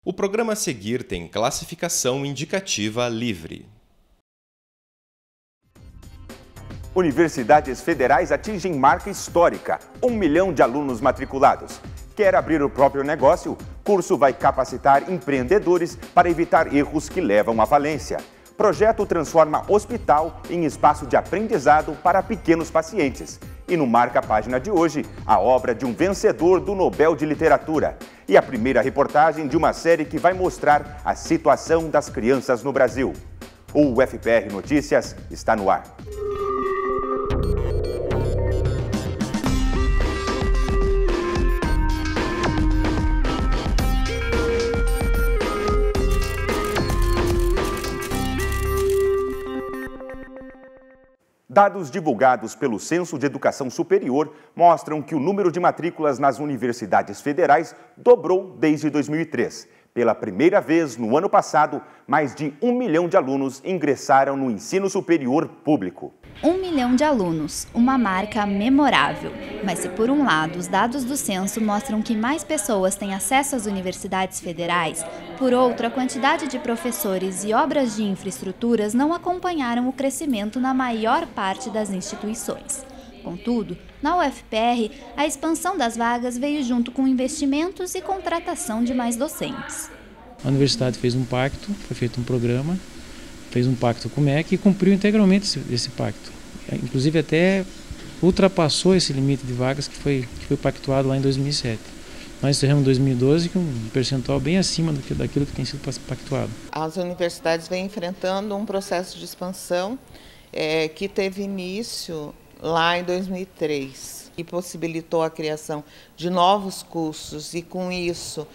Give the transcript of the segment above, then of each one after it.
O programa a seguir tem classificação indicativa livre. Universidades federais atingem marca histórica, 1 milhão de alunos matriculados. Quer abrir o próprio negócio? Curso vai capacitar empreendedores para evitar erros que levam à falência. Projeto transforma hospital em espaço de aprendizado para pequenos pacientes. E no Marca Página de hoje, a obra de um vencedor do Nobel de Literatura. E a primeira reportagem de uma série que vai mostrar a situação das crianças no Brasil. O UFPR Notícias está no ar. Dados divulgados pelo Censo de Educação Superior mostram que o número de matrículas nas universidades federais dobrou desde 2003. Pela primeira vez no ano passado, mais de 1 milhão de alunos ingressaram no ensino superior público. 1 milhão de alunos, uma marca memorável. Mas se por um lado os dados do censo mostram que mais pessoas têm acesso às universidades federais, por outro a quantidade de professores e obras de infraestruturas não acompanharam o crescimento na maior parte das instituições. Contudo, na UFPR, a expansão das vagas veio junto com investimentos e contratação de mais docentes. A universidade fez um pacto, foi feito um programa, fez um pacto com o MEC e cumpriu integralmente esse pacto. Inclusive até ultrapassou esse limite de vagas que foi pactuado lá em 2007. Nós encerramos 2012 com um percentual bem acima daquilo que tem sido pactuado. As universidades vêm enfrentando um processo de expansão que teve início lá em 2003 e possibilitou a criação de novos cursos e, com isso,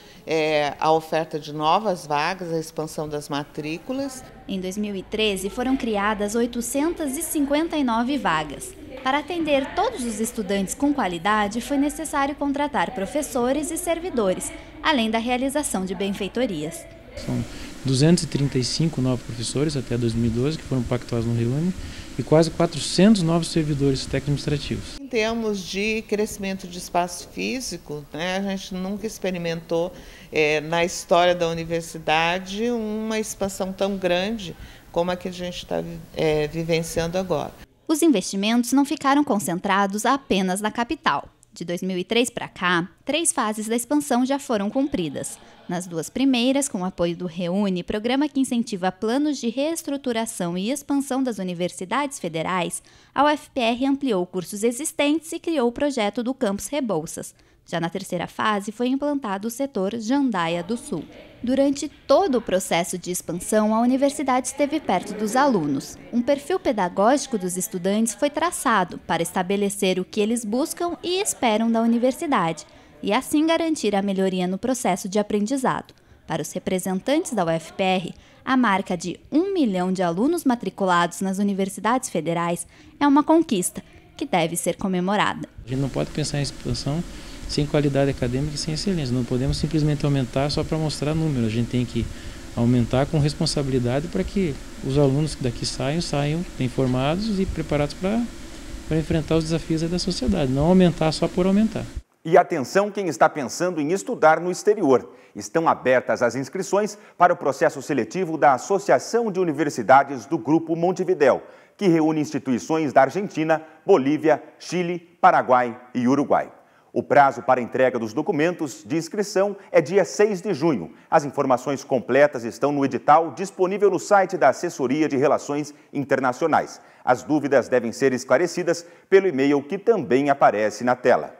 a oferta de novas vagas, a expansão das matrículas. Em 2013, foram criadas 859 vagas. Para atender todos os estudantes com qualidade, foi necessário contratar professores e servidores, além da realização de benfeitorias. São 235 novos professores até 2012 que foram pactuados no Reúne e quase 400 novos servidores técnico-administrativos. Em termos de crescimento de espaço físico, a gente nunca experimentou na história da universidade uma expansão tão grande como a que a gente está vivenciando agora. Os investimentos não ficaram concentrados apenas na capital. De 2003 para cá, 3 fases da expansão já foram cumpridas. Nas 2 primeiras, com o apoio do Reúne, programa que incentiva planos de reestruturação e expansão das universidades federais, a UFPR ampliou cursos existentes e criou o projeto do Campus Rebouças. Já na 3ª fase, foi implantado o setor Jandaia do Sul. Durante todo o processo de expansão, a universidade esteve perto dos alunos. Um perfil pedagógico dos estudantes foi traçado para estabelecer o que eles buscam e esperam da universidade, e assim garantir a melhoria no processo de aprendizado. Para os representantes da UFPR, a marca de 1 milhão de alunos matriculados nas universidades federais é uma conquista que deve ser comemorada. A gente não pode pensar em expansão sem qualidade acadêmica e sem excelência. Não podemos simplesmente aumentar só para mostrar números. A gente tem que aumentar com responsabilidade para que os alunos que daqui saiam bem formados e preparados para enfrentar os desafios da sociedade. Não aumentar só por aumentar. E atenção quem está pensando em estudar no exterior. Estão abertas as inscrições para o processo seletivo da Associação de Universidades do Grupo Montevidéu, que reúne instituições da Argentina, Bolívia, Chile, Paraguai e Uruguai. O prazo para entrega dos documentos de inscrição é dia 6 de junho. As informações completas estão no edital disponível no site da Assessoria de Relações Internacionais. As dúvidas devem ser esclarecidas pelo e-mail que também aparece na tela.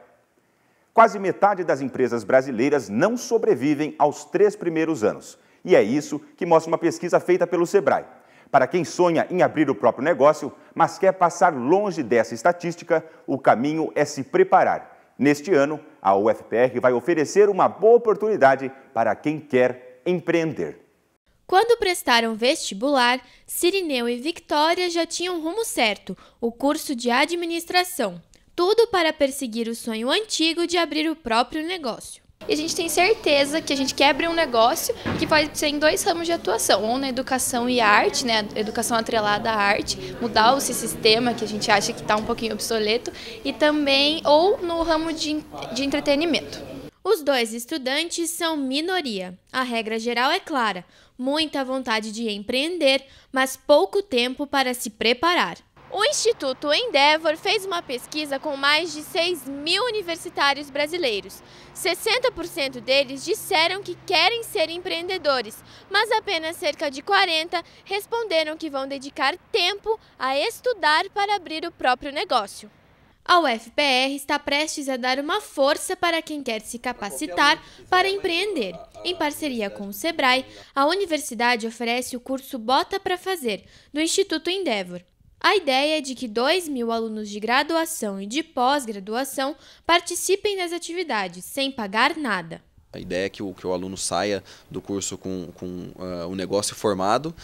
Quase metade das empresas brasileiras não sobrevivem aos 3 primeiros anos. E é isso que mostra uma pesquisa feita pelo Sebrae. Para quem sonha em abrir o próprio negócio, mas quer passar longe dessa estatística, o caminho é se preparar. Neste ano, a UFPR vai oferecer uma boa oportunidade para quem quer empreender. Quando prestaram vestibular, Cirineu e Victória já tinham rumo certo, o curso de administração. Tudo para perseguir o sonho antigo de abrir o próprio negócio. E a gente tem certeza que a gente quer abrir um negócio que pode ser em 2 ramos de atuação, ou na educação e arte, educação atrelada à arte, mudar esse sistema que a gente acha que está um pouquinho obsoleto, e também ou no ramo de entretenimento. Os 2 estudantes são minoria. A regra geral é clara: muita vontade de empreender, mas pouco tempo para se preparar. O Instituto Endeavor fez uma pesquisa com mais de 6.000 universitários brasileiros. 60% deles disseram que querem ser empreendedores, mas apenas cerca de 40% responderam que vão dedicar tempo a estudar para abrir o próprio negócio. A UFPR está prestes a dar uma força para quem quer se capacitar para empreender. Em parceria com o Sebrae, a universidade oferece o curso Bota pra Fazer, do Instituto Endeavor. A ideia é de que 2.000 alunos de graduação e de pós-graduação participem das atividades, sem pagar nada. A ideia é que o aluno saia do curso com o negócio formado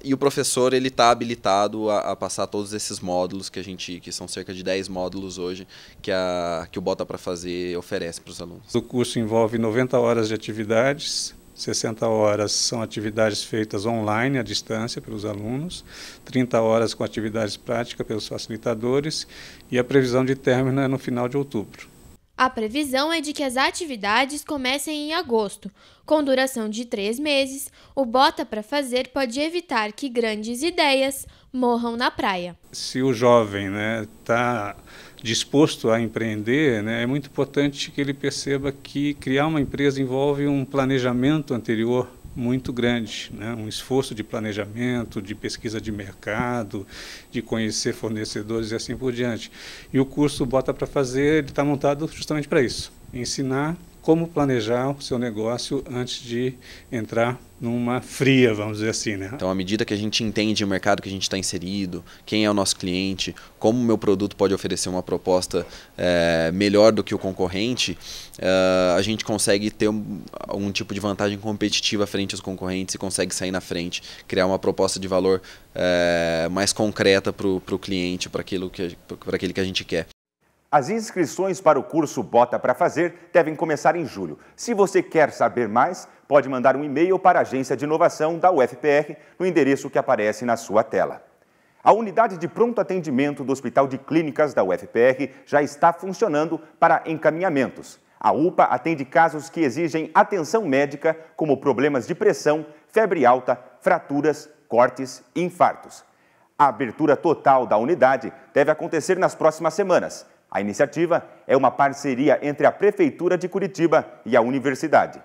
e o professor está habilitado a passar todos esses módulos que são cerca de 10 módulos hoje que o Bota pra Fazer oferece para os alunos. O curso envolve 90 horas de atividades. 60 horas são atividades feitas online, à distância, pelos alunos, 30 horas com atividades práticas pelos facilitadores e a previsão de término é no final de outubro. A previsão é de que as atividades comecem em agosto. Com duração de 3 meses, o Bota pra Fazer pode evitar que grandes ideias morram na praia. Se o jovem está disposto a empreender, é muito importante que ele perceba que criar uma empresa envolve um planejamento anterior muito grande, um esforço de planejamento, de pesquisa de mercado, de conhecer fornecedores e assim por diante. E o curso Bota pra Fazer está montado justamente para isso, ensinar como planejar o seu negócio antes de entrar numa fria, vamos dizer assim. Então, à medida que a gente entende o mercado que a gente está inserido, quem é o nosso cliente, como o meu produto pode oferecer uma proposta melhor do que o concorrente, a gente consegue ter algum tipo de vantagem competitiva frente aos concorrentes e consegue sair na frente, criar uma proposta de valor mais concreta para o cliente, para aquilo que a gente quer. As inscrições para o curso Bota pra Fazer devem começar em julho. Se você quer saber mais, pode mandar um e-mail para a Agência de Inovação da UFPR no endereço que aparece na sua tela. A unidade de pronto atendimento do Hospital de Clínicas da UFPR já está funcionando para encaminhamentos. A UPA atende casos que exigem atenção médica, como problemas de pressão, febre alta, fraturas, cortes e infartos. A abertura total da unidade deve acontecer nas próximas semanas. A iniciativa é uma parceria entre a Prefeitura de Curitiba e a universidade.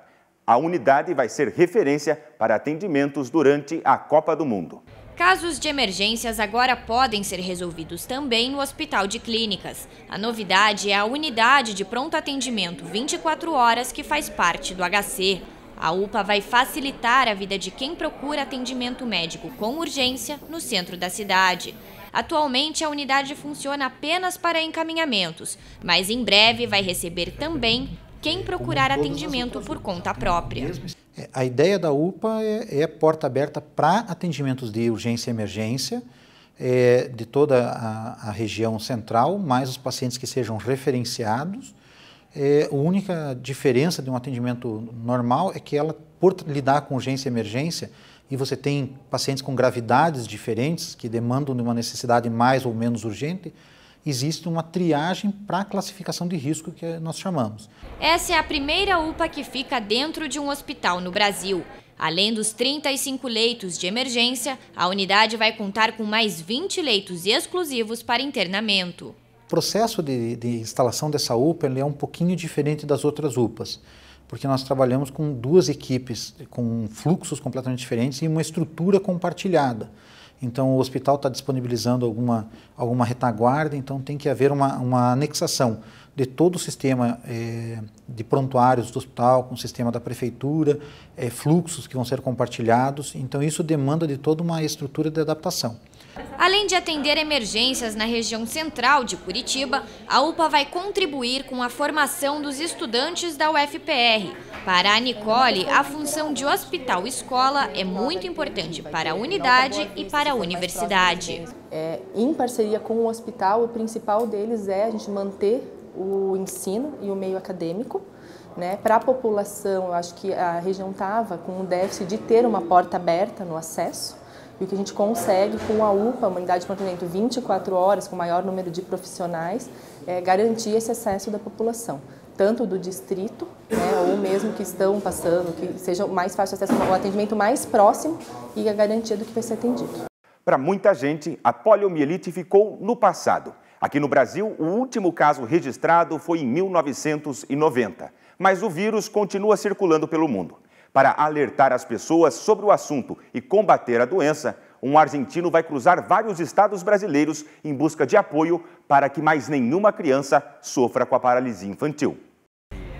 A unidade vai ser referência para atendimentos durante a Copa do Mundo. Casos de emergências agora podem ser resolvidos também no Hospital de Clínicas. A novidade é a unidade de pronto atendimento 24 horas que faz parte do HC. A UPA vai facilitar a vida de quem procura atendimento médico com urgência no centro da cidade. Atualmente, a unidade funciona apenas para encaminhamentos, mas em breve vai receber também quem procurar atendimento por conta própria. A ideia da UPA é porta aberta para atendimentos de urgência e emergência de toda a região central, mais os pacientes que sejam referenciados. A única diferença de um atendimento normal é que ela, por lidar com urgência e emergência, e você tem pacientes com gravidades diferentes, que demandam de uma necessidade mais ou menos urgente, existe uma triagem para a classificação de risco que nós chamamos. Essa é a primeira UPA que fica dentro de um hospital no Brasil. Além dos 35 leitos de emergência, a unidade vai contar com mais 20 leitos exclusivos para internamento. O processo de instalação dessa UPA é um pouquinho diferente das outras UPAs, porque nós trabalhamos com 2 equipes, com fluxos completamente diferentes e uma estrutura compartilhada. Então, o hospital está disponibilizando alguma retaguarda, então tem que haver uma anexação de todo o sistema de prontuários do hospital, com o sistema da prefeitura, fluxos que vão ser compartilhados. Então, isso demanda de toda uma estrutura de adaptação. Além de atender emergências na região central de Curitiba, a UPA vai contribuir com a formação dos estudantes da UFPR. Para a Nicole, a função de hospital-escola é muito importante para a unidade e para a universidade. Em parceria com o hospital, o principal deles é a gente manter o ensino e o meio acadêmico. Para a população, eu acho que a região estava com um déficit de ter uma porta aberta no acesso. E o que a gente consegue com a UPA, uma unidade de atendimento 24 horas, com maior número de profissionais, é garantir esse acesso da população. tanto do distrito, né, ou mesmo que estão passando, que seja mais fácil acesso ao atendimento mais próximo e a garantia do que vai ser atendido. Para muita gente, a poliomielite ficou no passado. Aqui no Brasil, o último caso registrado foi em 1990, mas o vírus continua circulando pelo mundo. Para alertar as pessoas sobre o assunto e combater a doença, um argentino vai cruzar vários estados brasileiros em busca de apoio para que mais nenhuma criança sofra com a paralisia infantil.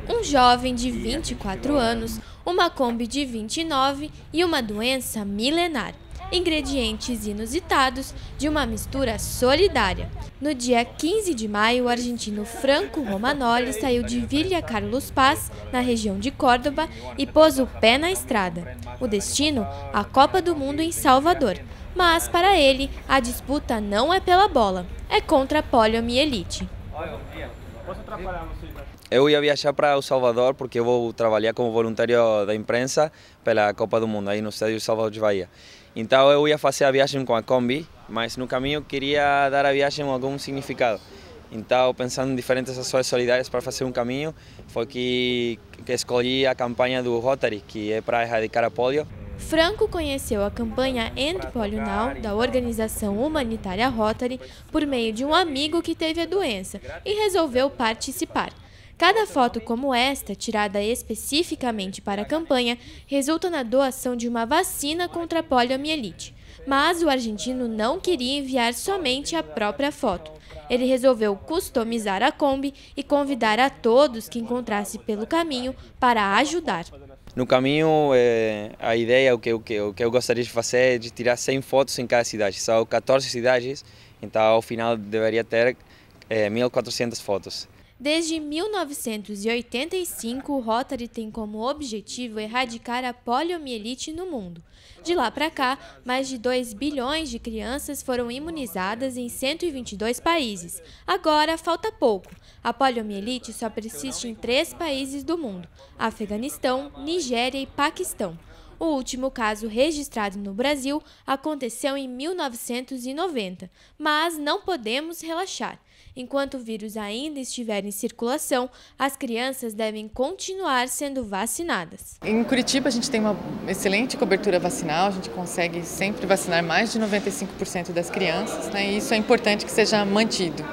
Um jovem de 24 anos, uma Kombi de 29 e uma doença milenar. Ingredientes inusitados de uma mistura solidária. No dia 15 de maio, o argentino Franco Romanoli saiu de Villa Carlos Paz, na região de Córdoba, e pôs o pé na estrada. O destino, a Copa do Mundo em Salvador. Mas, para ele, a disputa não é pela bola, é contra a poliomielite. Eu ia viajar para El Salvador porque eu vou trabalhar como voluntário da imprensa pela Copa do Mundo, aí no estádio Salvador de Bahia. Então eu ia fazer a viagem com a Kombi, mas no caminho queria dar à viagem algum significado. Então, pensando em diferentes ações solidárias para fazer um caminho, foi que escolhi a campanha do Rotary, que é para erradicar a polio. Franco conheceu a campanha End Polio Now, da organização humanitária Rotary, por meio de um amigo que teve a doença e resolveu participar. Cada foto como esta, tirada especificamente para a campanha, resulta na doação de uma vacina contra a poliomielite. Mas o argentino não queria enviar somente a própria foto. Ele resolveu customizar a Kombi e convidar a todos que encontrasse pelo caminho para ajudar. No caminho, a ideia, o que eu gostaria de fazer é de tirar 100 fotos em cada cidade. São 14 cidades, então ao final deveria ter 1.400 fotos. Desde 1985, o Rotary tem como objetivo erradicar a poliomielite no mundo. De lá para cá, mais de 2 bilhões de crianças foram imunizadas em 122 países. Agora, falta pouco. A poliomielite só persiste em 3 países do mundo: Afeganistão, Nigéria e Paquistão. O último caso registrado no Brasil aconteceu em 1990, mas não podemos relaxar. Enquanto o vírus ainda estiver em circulação, as crianças devem continuar sendo vacinadas. Em Curitiba a gente tem uma excelente cobertura vacinal, a gente consegue sempre vacinar mais de 95% das crianças, né? E isso é importante que seja mantido.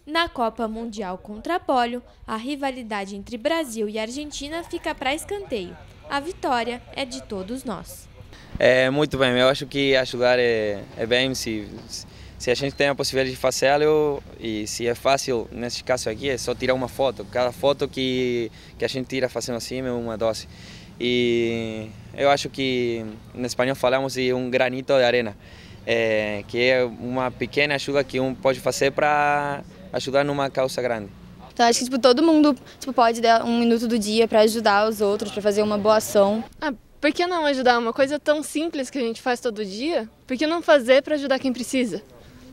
Na Copa Mundial contra a polio, a rivalidade entre Brasil e Argentina fica para escanteio. A vitória é de todos nós. Muito bem, eu acho que ajudar é bem se a gente tem a possibilidade de fazê-lo, e se é fácil, nesse caso aqui, é só tirar uma foto. Cada foto que a gente tira fazendo assim é uma dose. E eu acho que, em espanhol, falamos de um granito de arena, que é uma pequena ajuda que um pode fazer para ajudar numa causa grande. Então acho que todo mundo pode dar 1 minuto do dia para ajudar os outros, para fazer uma boa ação. Por que não ajudar uma coisa tão simples que a gente faz todo dia? Por que não fazer para ajudar quem precisa?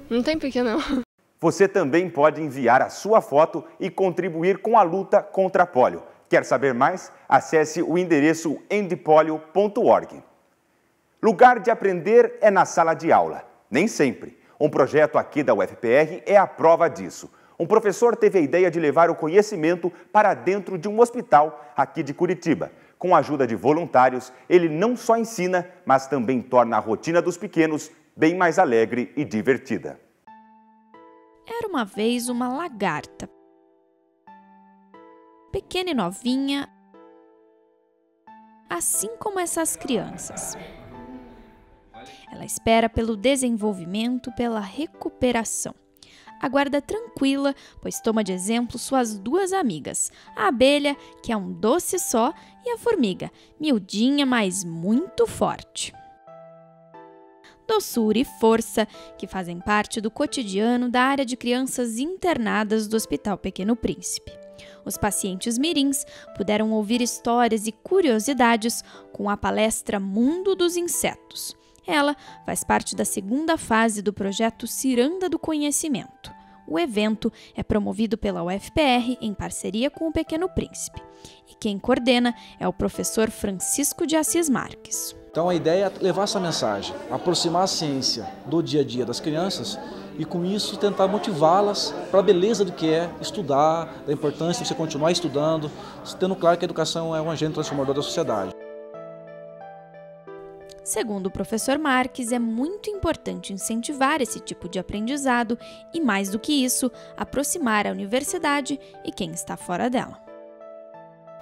Não tem por que não. Você também pode enviar a sua foto e contribuir com a luta contra a polio. Quer saber mais? Acesse o endereço endpolio.org. Lugar de aprender é na sala de aula. Nem sempre. Um projeto aqui da UFPR é a prova disso. Um professor teve a ideia de levar o conhecimento para dentro de um hospital aqui de Curitiba. Com a ajuda de voluntários, ele não só ensina, mas também torna a rotina dos pequenos bem mais alegre e divertida. Era uma vez uma lagarta. Pequena e novinha, assim como essas crianças. Ela espera pelo desenvolvimento, pela recuperação. Aguarda tranquila, pois toma de exemplo suas 2 amigas, a abelha, que é um doce só, e a formiga, miudinha, mas muito forte. Doçura e força, que fazem parte do cotidiano da área de crianças internadas do Hospital Pequeno Príncipe. Os pacientes mirins puderam ouvir histórias e curiosidades com a palestra Mundo dos Insetos. Ela faz parte da 2ª fase do projeto Ciranda do Conhecimento. O evento é promovido pela UFPR em parceria com o Pequeno Príncipe. E quem coordena é o professor Francisco de Assis Marques. Então a ideia é levar essa mensagem, aproximar a ciência do dia a dia das crianças e com isso tentar motivá-las para a beleza do que é estudar, da importância de você continuar estudando, tendo claro que a educação é um agente transformador da sociedade. Segundo o professor Marques, é muito importante incentivar esse tipo de aprendizado e, mais do que isso, aproximar a universidade e quem está fora dela.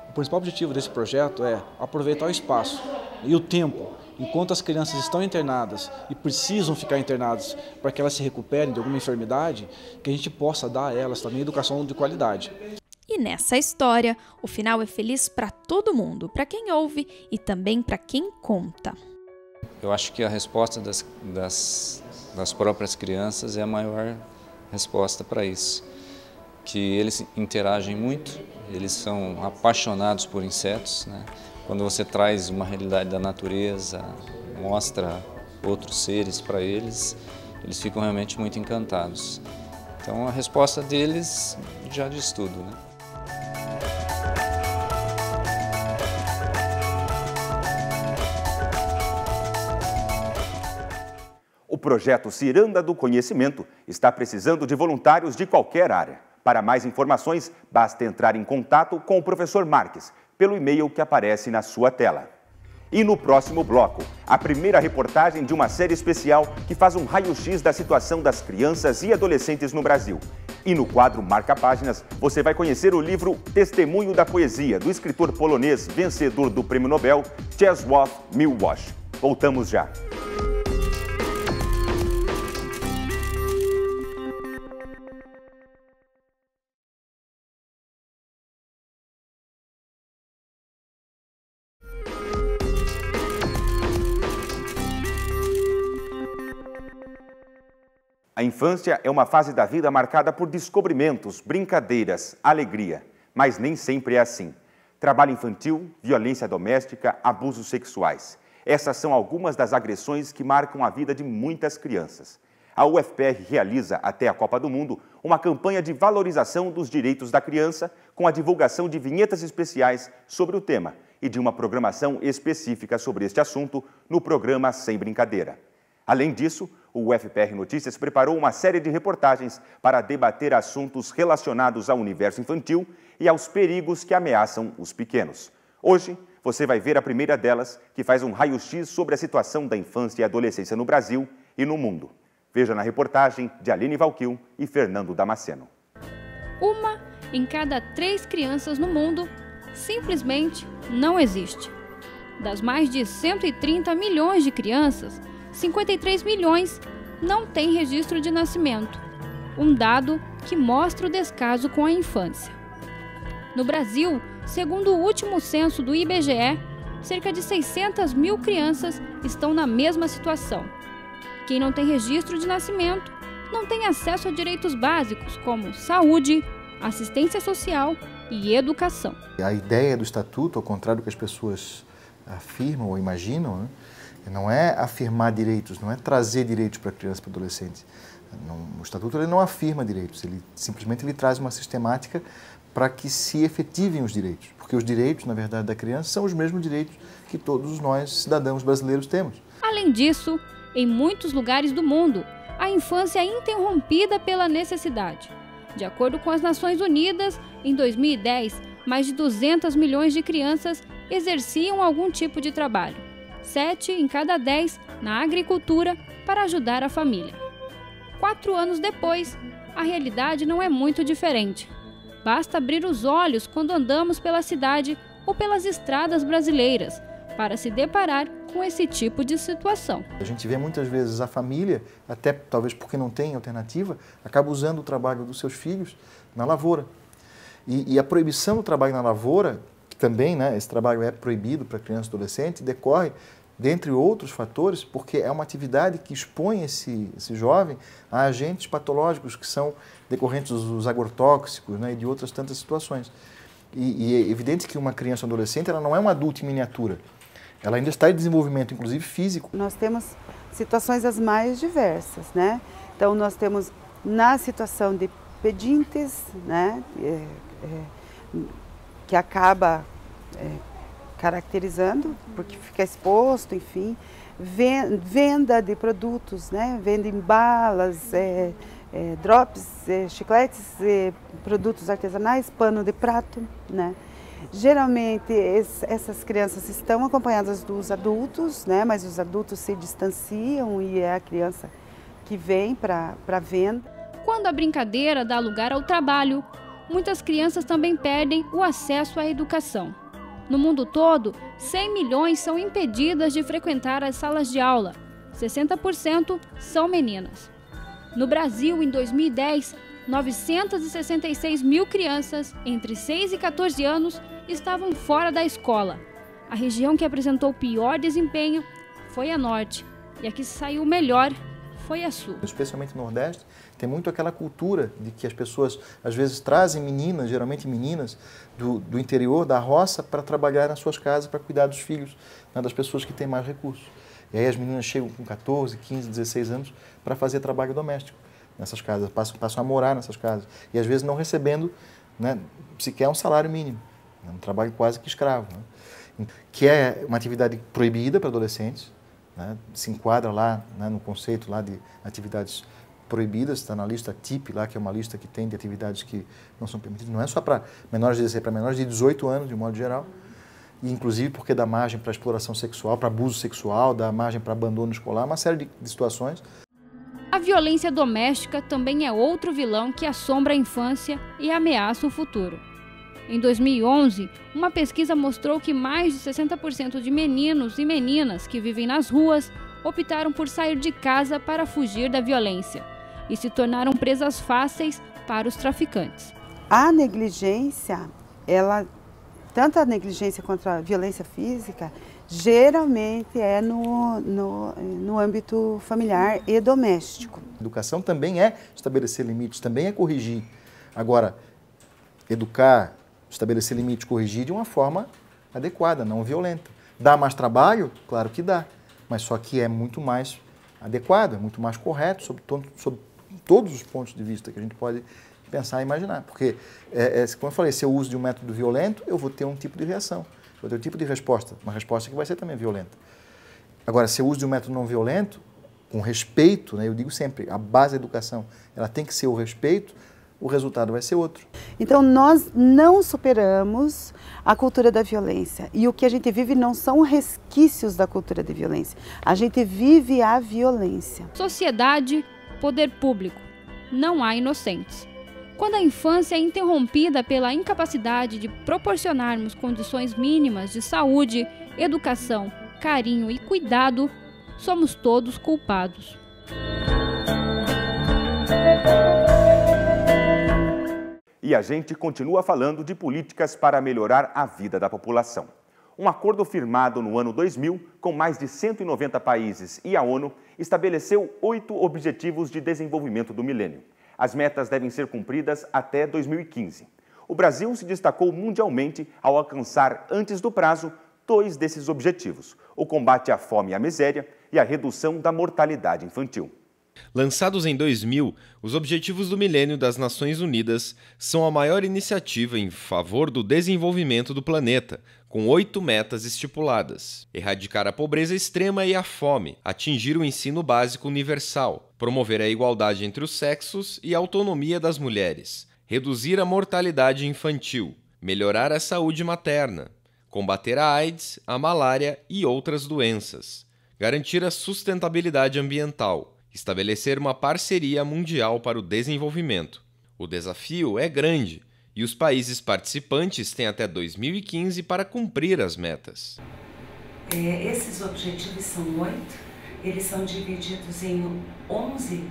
O principal objetivo desse projeto é aproveitar o espaço e o tempo, enquanto as crianças estão internadas e precisam ficar internadas para que elas se recuperem de alguma enfermidade, que a gente possa dar a elas também educação de qualidade. E nessa história, o final é feliz para todo mundo, para quem ouve e também para quem conta. Eu acho que a resposta das próprias crianças é a maior resposta para isso. Que eles interagem muito, eles são apaixonados por insetos, né? Quando você traz uma realidade da natureza, mostra outros seres para eles, eles ficam realmente muito encantados. Então a resposta deles já diz tudo, né? O projeto Ciranda do Conhecimento está precisando de voluntários de qualquer área. Para mais informações, basta entrar em contato com o professor Marques, pelo e-mail que aparece na sua tela. E no próximo bloco, a primeira reportagem de uma série especial que faz um raio-x da situação das crianças e adolescentes no Brasil. E no quadro Marca Páginas, você vai conhecer o livro Testemunho da Poesia, do escritor polonês vencedor do Prêmio Nobel, Czesław Miłosz. Voltamos já. A infância é uma fase da vida marcada por descobrimentos, brincadeiras, alegria. Mas nem sempre é assim. Trabalho infantil, violência doméstica, abusos sexuais. Essas são algumas das agressões que marcam a vida de muitas crianças. A UFPR realiza, até a Copa do Mundo, uma campanha de valorização dos direitos da criança com a divulgação de vinhetas especiais sobre o tema e de uma programação específica sobre este assunto no programa Sem Brincadeira. Além disso, o UFPR Notícias preparou uma série de reportagens para debater assuntos relacionados ao universo infantil e aos perigos que ameaçam os pequenos. Hoje, você vai ver a primeira delas, que faz um raio-x sobre a situação da infância e adolescência no Brasil e no mundo. Veja na reportagem de Aline Valquil e Fernando Damasceno. Uma em cada 3 crianças no mundo simplesmente não existe. Das mais de 130 milhões de crianças, 53 milhões não têm registro de nascimento, um dado que mostra o descaso com a infância. No Brasil, segundo o último censo do IBGE, cerca de 600 mil crianças estão na mesma situação. Quem não tem registro de nascimento não tem acesso a direitos básicos como saúde, assistência social e educação. A ideia do Estatuto, ao contrário do que as pessoas afirmam ou imaginam, né? Não é afirmar direitos, não é trazer direitos para a criança e para o adolescente. O Estatuto ele não afirma direitos, ele simplesmente traz uma sistemática para que se efetivem os direitos. Porque os direitos, na verdade, da criança são os mesmos direitos que todos nós, cidadãos brasileiros, temos. Além disso, em muitos lugares do mundo, a infância é interrompida pela necessidade. De acordo com as Nações Unidas, em 2010, mais de 200 milhões de crianças exerciam algum tipo de trabalho. 7 em cada 10 na agricultura para ajudar a família. 4 anos depois, a realidade não é muito diferente. Basta abrir os olhos quando andamos pela cidade ou pelas estradas brasileiras para se deparar com esse tipo de situação. A gente vê muitas vezes a família, até talvez porque não tem alternativa, acaba usando o trabalho dos seus filhos na lavoura. E a proibição do trabalho na lavoura, que também, né, esse trabalho é proibido para criança e adolescente, decorre, dentre outros fatores, porque é uma atividade que expõe esse jovem a agentes patológicos que são decorrentes dos agrotóxicos, né, e de outras tantas situações. E é evidente que uma criança ou adolescente ela não é um adulto em miniatura. Ela ainda está em desenvolvimento, inclusive físico. Nós temos situações as mais diversas, né? Então, nós temos na situação de pedintes, né? Que acaba caracterizando, porque fica exposto, enfim, venda de produtos, né? Venda em balas, drops, chicletes, produtos artesanais, pano de prato, né? Geralmente essas crianças estão acompanhadas dos adultos, né? Mas os adultos se distanciam e é a criança que vem para venda. Quando a brincadeira dá lugar ao trabalho, muitas crianças também perdem o acesso à educação. No mundo todo, 100 milhões são impedidas de frequentar as salas de aula. 60% são meninas. No Brasil, em 2010, 966 mil crianças entre 6 e 14 anos estavam fora da escola. A região que apresentou pior desempenho foi a Norte, e a que saiu melhor foi a Sul. Especialmente no Nordeste, tem muito aquela cultura de que as pessoas, às vezes, trazem meninas, geralmente meninas, do interior, da roça, para trabalhar nas suas casas, para cuidar dos filhos, né, das pessoas que têm mais recursos. E aí as meninas chegam com 14, 15, 16 anos para fazer trabalho doméstico nessas casas, passam a morar nessas casas. E às vezes não recebendo, né, sequer um salário mínimo, né, um trabalho quase que escravo. Né, que é uma atividade proibida para adolescentes, né, se enquadra lá, né, no conceito lá de atividades proibidas, está na lista TIP, lá, que é uma lista que tem de atividades que não são permitidas. Não é só para menores de 16, para menores de 18 anos, de modo geral, e inclusive porque dá margem para exploração sexual, para abuso sexual, dá margem para abandono escolar, uma série de situações. A violência doméstica também é outro vilão que assombra a infância e ameaça o futuro. Em 2011, uma pesquisa mostrou que mais de 60% de meninos e meninas que vivem nas ruas optaram por sair de casa para fugir da violência e se tornaram presas fáceis para os traficantes. A negligência, tanto a negligência quanto a violência física, geralmente é no âmbito familiar e doméstico. Educação também é estabelecer limites, também é corrigir. Agora, educar, estabelecer limites, corrigir de uma forma adequada, não violenta. Dá mais trabalho? Claro que dá, mas só que é muito mais adequado, é muito mais correto sob todos os pontos de vista que a gente pode pensar e imaginar. Porque, como eu falei, se eu uso de um método violento, eu vou ter um tipo de reação, vou ter um tipo de resposta, uma resposta que vai ser também violenta. Agora, se eu uso de um método não violento, com respeito, né, eu digo sempre, a base da educação, ela tem que ser o respeito, o resultado vai ser outro. Então, nós não superamos a cultura da violência. E o que a gente vive não são resquícios da cultura da violência. A gente vive a violência. Sociedade, poder público. Não há inocentes. Quando a infância é interrompida pela incapacidade de proporcionarmos condições mínimas de saúde, educação, carinho e cuidado, somos todos culpados. E a gente continua falando de políticas para melhorar a vida da população. Um acordo firmado no ano 2000 com mais de 190 países e a ONU estabeleceu 8 Objetivos de Desenvolvimento do Milênio. As metas devem ser cumpridas até 2015. O Brasil se destacou mundialmente ao alcançar, antes do prazo, 2 desses objetivos: o combate à fome e à miséria e a redução da mortalidade infantil. Lançados em 2000, os Objetivos do Milênio das Nações Unidas são a maior iniciativa em favor do desenvolvimento do planeta, com 8 metas estipuladas: erradicar a pobreza extrema e a fome, atingir o ensino básico universal, promover a igualdade entre os sexos e a autonomia das mulheres, reduzir a mortalidade infantil, melhorar a saúde materna, combater a AIDS, a malária e outras doenças, garantir a sustentabilidade ambiental, estabelecer uma parceria mundial para o desenvolvimento. O desafio é grande e os países participantes têm até 2015 para cumprir as metas. Esses objetivos são 8, eles são divididos em 11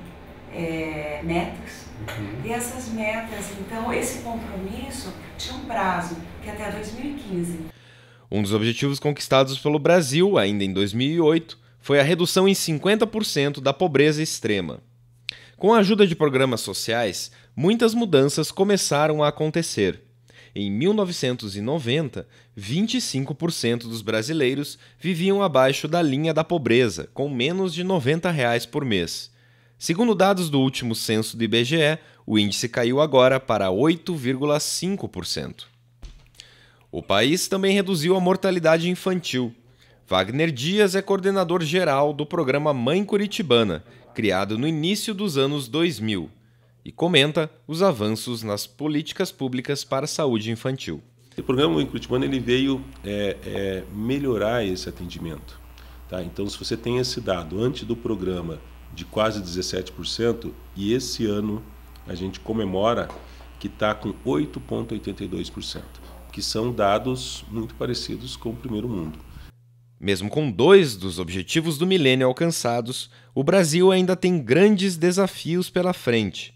metas. E essas metas, então, esse compromisso tinha um prazo, que é até 2015. Um dos objetivos conquistados pelo Brasil, ainda em 2008, foi a redução em 50% da pobreza extrema. Com a ajuda de programas sociais, muitas mudanças começaram a acontecer. Em 1990, 25% dos brasileiros viviam abaixo da linha da pobreza, com menos de R$ 90 por mês. Segundo dados do último censo do IBGE, o índice caiu agora para 8,5%. O país também reduziu a mortalidade infantil. Wagner Dias é coordenador geral do programa Mãe Curitibana, criado no início dos anos 2000, e comenta os avanços nas políticas públicas para a saúde infantil. O programa Mãe Curitibana ele veio melhorar esse atendimento. Tá? Então, se você tem esse dado antes do programa de quase 17%, e esse ano a gente comemora que está com 8,82%, que são dados muito parecidos com o primeiro mundo. Mesmo com 2 dos objetivos do milênio alcançados, o Brasil ainda tem grandes desafios pela frente.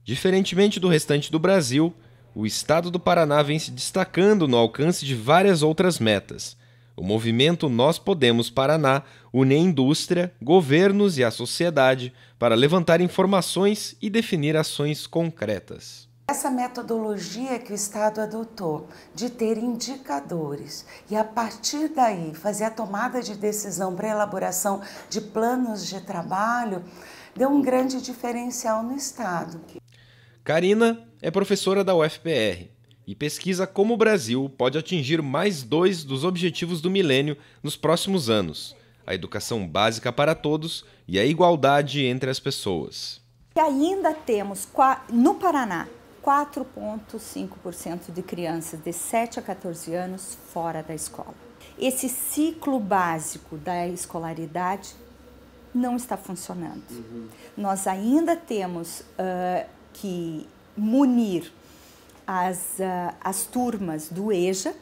Diferentemente do restante do Brasil, o estado do Paraná vem se destacando no alcance de várias outras metas. O movimento Nós Podemos Paraná une a indústria, governos e a sociedade para levantar informações e definir ações concretas. Essa metodologia que o Estado adotou de ter indicadores e, a partir daí, fazer a tomada de decisão para a elaboração de planos de trabalho, deu um grande diferencial no Estado. Karina é professora da UFPR e pesquisa como o Brasil pode atingir mais 2 dos objetivos do milênio nos próximos anos: a educação básica para todos e a igualdade entre as pessoas. E ainda temos, no Paraná, 4,5% de crianças de 7 a 14 anos fora da escola. Esse ciclo básico da escolaridade não está funcionando. Nós ainda temos que munir as turmas do EJA,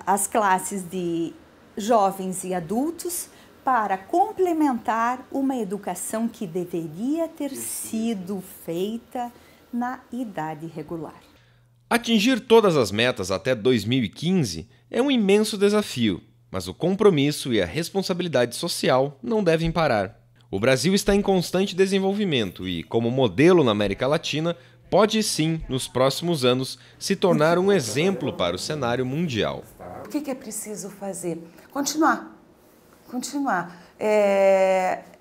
as classes de jovens e adultos, para complementar uma educação que deveria ter sido feita na idade regular. Atingir todas as metas até 2015 é um imenso desafio, mas o compromisso e a responsabilidade social não devem parar. O Brasil está em constante desenvolvimento e, como modelo na América Latina, pode sim, nos próximos anos, se tornar um exemplo para o cenário mundial. O que é preciso fazer? Continuar.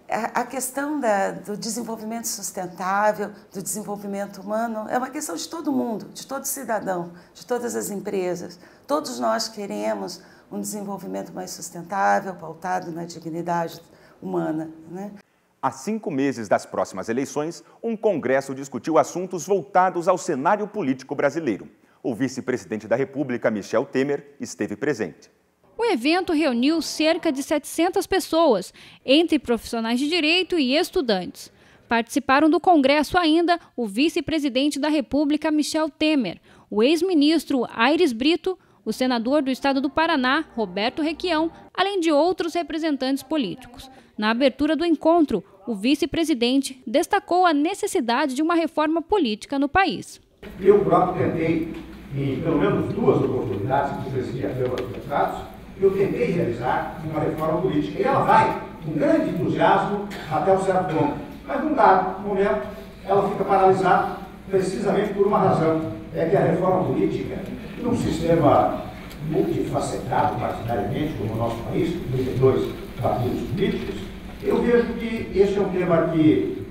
A questão do desenvolvimento sustentável, do desenvolvimento humano, é uma questão de todo mundo, de todo cidadão, de todas as empresas. Todos nós queremos um desenvolvimento mais sustentável, pautado na dignidade humana, né? Há 5 meses das próximas eleições, um congresso discutiu assuntos voltados ao cenário político brasileiro. O vice-presidente da República, Michel Temer, esteve presente. O evento reuniu cerca de 700 pessoas, entre profissionais de direito e estudantes. Participaram do congresso ainda o vice-presidente da República, Michel Temer, o ex-ministro Aires Brito, o senador do estado do Paraná, Roberto Requião, além de outros representantes políticos. Na abertura do encontro, o vice-presidente destacou a necessidade de uma reforma política no país. Eu próprio tentei, em pelo menos 2 oportunidades que presidi a Câmara dos Deputados, eu tentei realizar uma reforma política. E ela vai, com grande entusiasmo, até um certo ponto. Mas num dado momento, ela fica paralisada, precisamente por uma razão. É que a reforma política, num sistema multifacetado, partidariamente, como o nosso país, com 32 partidos políticos, eu vejo que este é um tema que,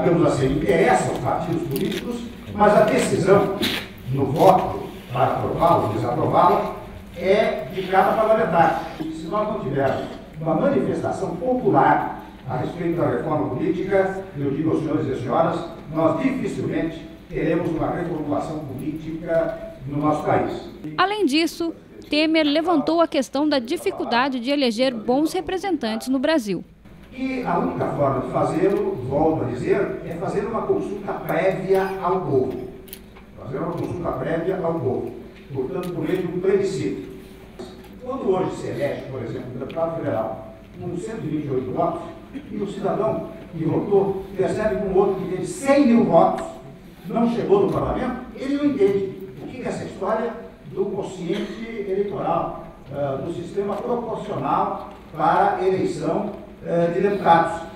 digamos assim, interessa aos partidos políticos, mas a decisão no voto para aprová-la ou desaprová-la é de cada parlamentar. Se nós não tivermos uma manifestação popular a respeito da reforma política, eu digo aos senhores e às senhoras, nós dificilmente teremos uma reformulação política no nosso país. Além disso, Temer levantou a questão da dificuldade de eleger bons representantes no Brasil. E a única forma de fazê-lo, volto a dizer, é fazer uma consulta prévia ao povo. Fazer uma consulta prévia ao povo. Portanto, por meio de um plebiscito. Quando hoje se elege, por exemplo, um deputado federal com 128 votos, e o cidadão que votou percebe que um outro que teve 100 mil votos não chegou no parlamento, ele não entende o que é essa história do quociente eleitoral, do sistema proporcional para a eleição de deputados.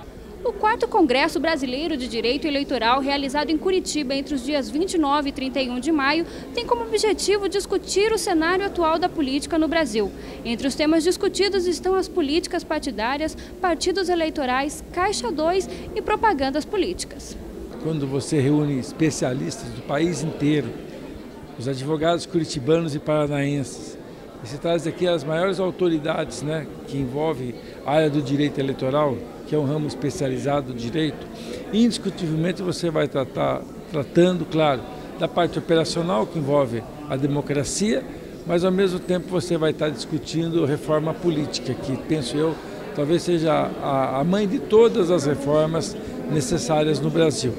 O 4º Congresso Brasileiro de Direito Eleitoral, realizado em Curitiba entre os dias 29 e 31 de maio, tem como objetivo discutir o cenário atual da política no Brasil. Entre os temas discutidos estão as políticas partidárias, partidos eleitorais, Caixa 2 e propagandas políticas. Quando você reúne especialistas do país inteiro os advogados curitibanos e paranaenses. E se traz aqui as maiores autoridades, né, que envolve a área do direito eleitoral, que é um ramo especializado do direito. Indiscutivelmente você vai tratando, claro, da parte operacional, que envolve a democracia, mas ao mesmo tempo você vai estar discutindo reforma política, que penso eu talvez seja a mãe de todas as reformas necessárias no Brasil.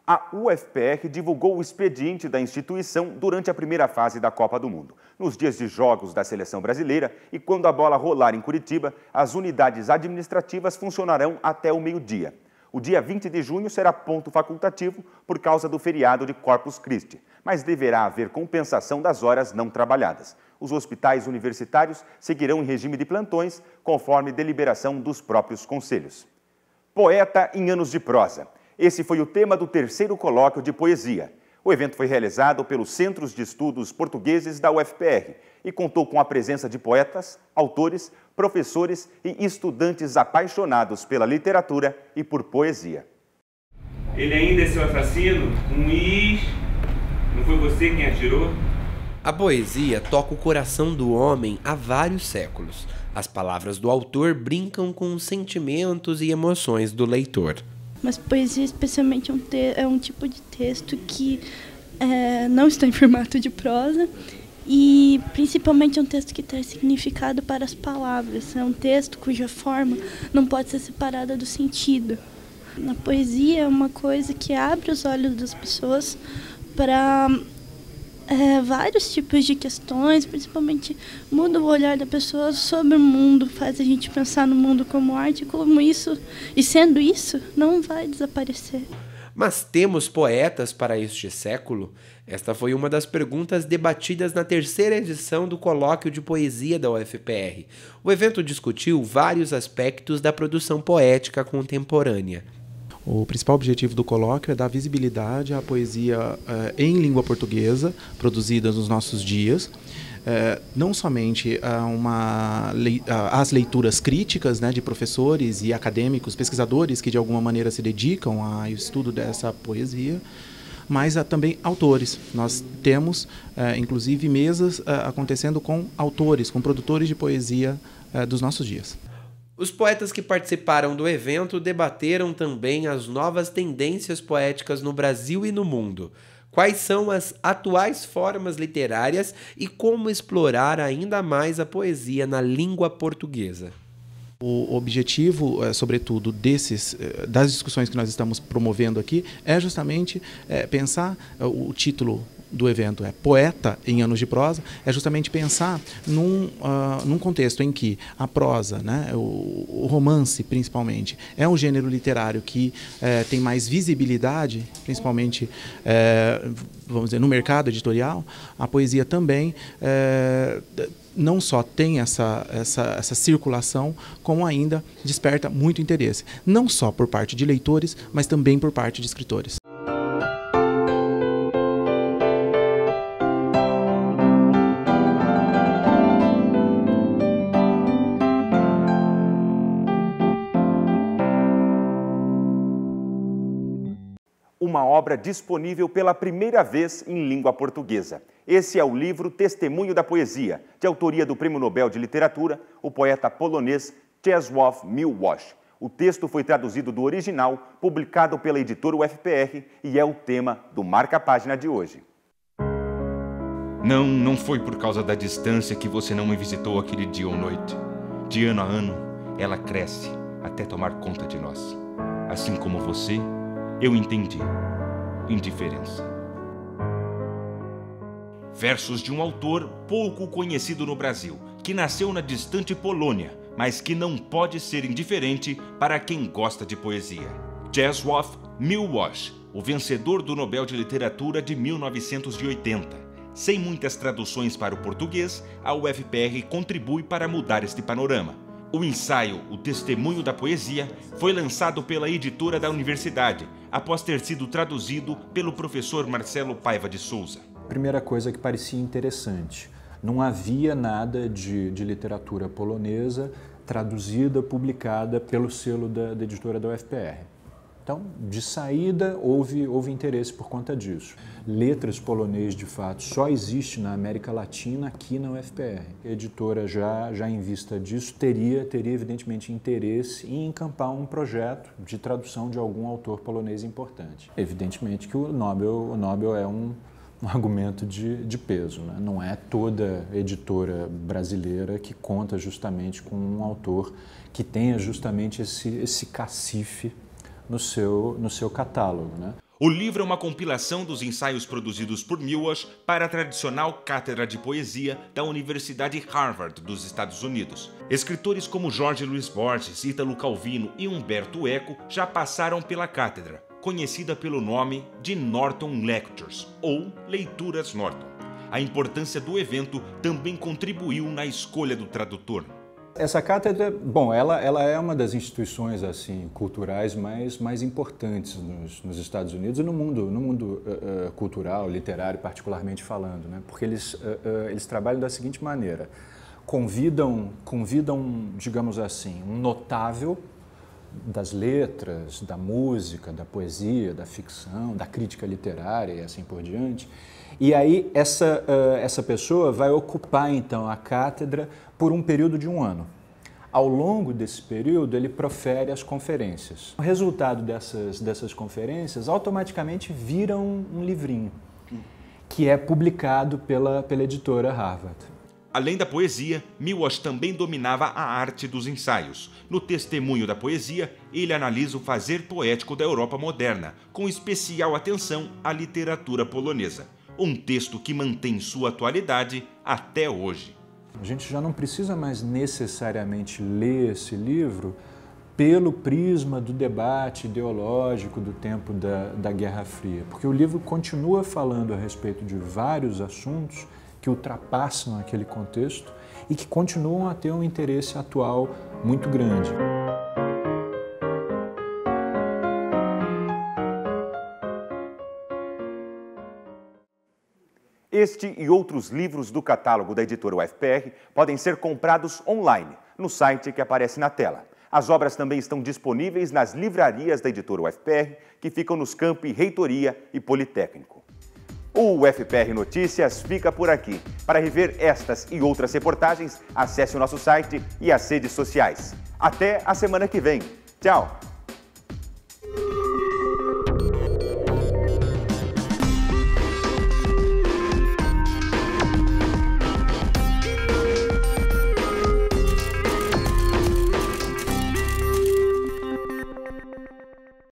A UFPR divulgou o expediente da instituição durante a primeira fase da Copa do Mundo. Nos dias de jogos da seleção brasileira e quando a bola rolar em Curitiba, as unidades administrativas funcionarão até o meio-dia. O dia 20 de junho será ponto facultativo por causa do feriado de Corpus Christi, mas deverá haver compensação das horas não trabalhadas. Os hospitais universitários seguirão em regime de plantões, conforme deliberação dos próprios conselhos. Poeta em anos de prosa. Esse foi o tema do terceiro colóquio de poesia. O evento foi realizado pelos Centros de Estudos Portugueses da UFPR e contou com a presença de poetas, autores, professores e estudantes apaixonados pela literatura e por poesia. Ele ainda é seu assassino? Não foi você quem atirou? A poesia toca o coração do homem há vários séculos. As palavras do autor brincam com os sentimentos e emoções do leitor. Mas poesia especialmente é um tipo de texto que não está em formato de prosa e principalmente é um texto que traz significado para as palavras. É um texto cuja forma não pode ser separada do sentido. A poesia é uma coisa que abre os olhos das pessoas para vários tipos de questões, principalmente muda o olhar da pessoa sobre o mundo, faz a gente pensar no mundo como arte, como isso, e sendo isso, não vai desaparecer. Mas temos poetas para este século? Esta foi uma das perguntas debatidas na terceira edição do Colóquio de Poesia da UFPR. O evento discutiu vários aspectos da produção poética contemporânea. O principal objetivo do colóquio é dar visibilidade à poesia em língua portuguesa, produzida nos nossos dias, não somente às leituras críticas, né, de professores e acadêmicos, pesquisadores que de alguma maneira se dedicam ao estudo dessa poesia, mas também autores. Nós temos, inclusive, mesas acontecendo com autores, com produtores de poesia dos nossos dias. Os poetas que participaram do evento debateram também as novas tendências poéticas no Brasil e no mundo. Quais são as atuais formas literárias e como explorar ainda mais a poesia na língua portuguesa. O objetivo, sobretudo, das discussões que nós estamos promovendo aqui, é justamente pensar, o título do evento é Poeta em Anos de Prosa, é justamente pensar num contexto em que a prosa, né, o romance principalmente, é um gênero literário que tem mais visibilidade, principalmente, vamos dizer, no mercado editorial. A poesia também não só tem essa circulação, como ainda desperta muito interesse, não só por parte de leitores, mas também por parte de escritores. Uma obra disponível pela primeira vez em língua portuguesa. Esse é o livro Testemunho da Poesia, de autoria do Prêmio Nobel de Literatura, o poeta polonês Czesław Miłosz. O texto foi traduzido do original, publicado pela editora UFPR e é o tema do Marca-Página de hoje. Não foi por causa da distância que você não me visitou aquele dia ou noite. De ano a ano, ela cresce até tomar conta de nós. Assim como você, eu entendi. Indiferença. Versos de um autor pouco conhecido no Brasil, que nasceu na distante Polônia, mas que não pode ser indiferente para quem gosta de poesia. Czesław Miłosz, o vencedor do Nobel de Literatura de 1980. Sem muitas traduções para o português, a UFPR contribui para mudar este panorama. O ensaio O Testemunho da Poesia foi lançado pela editora da universidade, após ter sido traduzido pelo professor Marcelo Paiva de Souza. Primeira coisa que parecia interessante, não havia nada de literatura polonesa traduzida, publicada pelo selo da editora da UFPR. Então, de saída, houve interesse por conta disso. Letras polonês, de fato, só existe na América Latina, aqui na UFPR. A editora, já em vista disso, teria evidentemente interesse em encampar um projeto de tradução de algum autor polonês importante. Evidentemente que o Nobel é um argumento de peso, né? Não é toda editora brasileira que conta justamente com um autor que tenha justamente esse cacife no seu catálogo, né? O livro é uma compilação dos ensaios produzidos por Miłosz para a tradicional Cátedra de Poesia da Universidade Harvard dos Estados Unidos. Escritores como Jorge Luiz Borges, Ítalo Calvino e Humberto Eco já passaram pela cátedra, conhecida pelo nome de Norton Lectures, ou Leituras Norton. A importância do evento também contribuiu na escolha do tradutor. Essa cátedra, bom, ela é uma das instituições assim culturais mais importantes nos Estados Unidos e no mundo cultural, literário, particularmente falando, né? Porque eles trabalham da seguinte maneira: convidam, digamos assim, um notável das letras, da música, da poesia, da ficção, da crítica literária e assim por diante. E aí essa pessoa vai ocupar então a cátedra por um período de 1 ano. Ao longo desse período, ele profere as conferências. O resultado dessas conferências automaticamente vira um livrinho, que é publicado pela editora Harvard. Além da poesia, Miłosz também dominava a arte dos ensaios. No Testemunho da Poesia, ele analisa o fazer poético da Europa moderna, com especial atenção à literatura polonesa. Um texto que mantém sua atualidade até hoje. A gente já não precisa mais necessariamente ler esse livro pelo prisma do debate ideológico do tempo da Guerra Fria, porque o livro continua falando a respeito de vários assuntos que ultrapassam aquele contexto e que continuam a ter um interesse atual muito grande. Este e outros livros do catálogo da editora UFPR podem ser comprados online, no site que aparece na tela. As obras também estão disponíveis nas livrarias da editora UFPR, que ficam nos campi Reitoria e Politécnico. O UFPR Notícias fica por aqui. Para rever estas e outras reportagens, acesse o nosso site e as redes sociais. Até a semana que vem. Tchau!